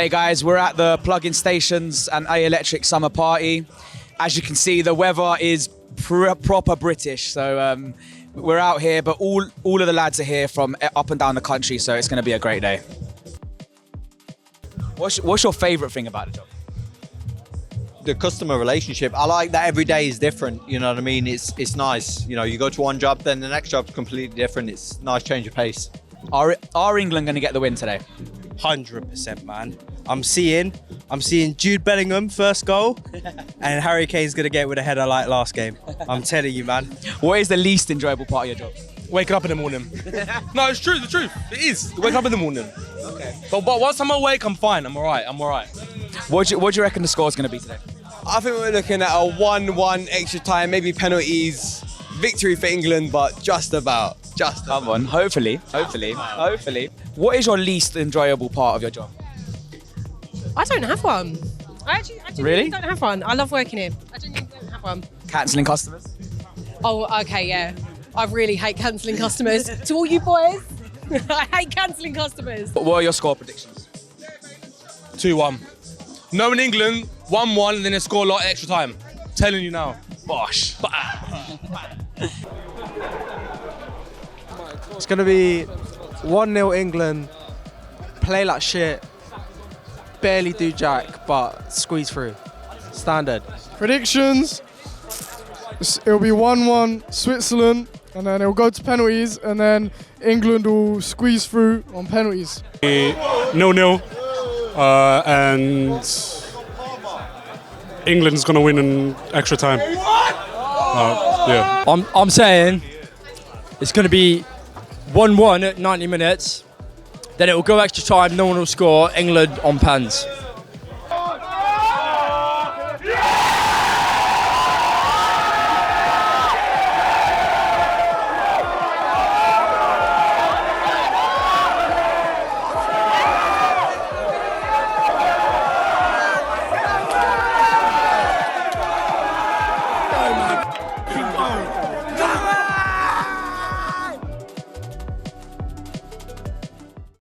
Hey guys, we're at the Plug-in Stations and A Electric Summer Party. As you can see, the weather is proper British, so we're out here, but all of the lads are here from up and down the country, so it's going to be a great day. What's your favourite thing about the job? The customer relationship. I like that every day is different. You know what I mean? It's nice. You know, you go to one job, then the next job's completely different. It's a nice change of pace. Are England going to get the win today? 100%, man. I'm seeing Jude Bellingham first goal, and Harry Kane's gonna get with a header like last game. I'm telling you, man. What is the least enjoyable part of your job? Waking up in the morning. No, it's true, the truth. It is. Waking up in the morning. Okay. But once I'm awake, I'm fine. I'm all right. What do you reckon the score is going to be today? I think we're looking at a 1-1 extra time, maybe penalties, victory for England, but just about. Come on, hopefully. What is your least enjoyable part of your job? I don't have one. I actually Really? don't have one. I love working here. I genuinely don't have one. Cancelling customers? Oh, okay, yeah. I really hate cancelling customers. To all you boys, I hate cancelling customers. What are your score predictions? 2-1. Knowing England, 1-1, and then they score a lot of extra time. Telling you now. Bosh. It's going to be 1-0 England, play like shit, barely do jack, but squeeze through. Standard. Predictions. It'll be 1-1 Switzerland, and then it'll go to penalties, and then England will squeeze through on penalties. 0-0, and England's gonna win in extra time. Yeah. I'm saying it's going to be 1-1 at 90 minutes. Then it will go extra time. No one will score. England on pens. Keep going.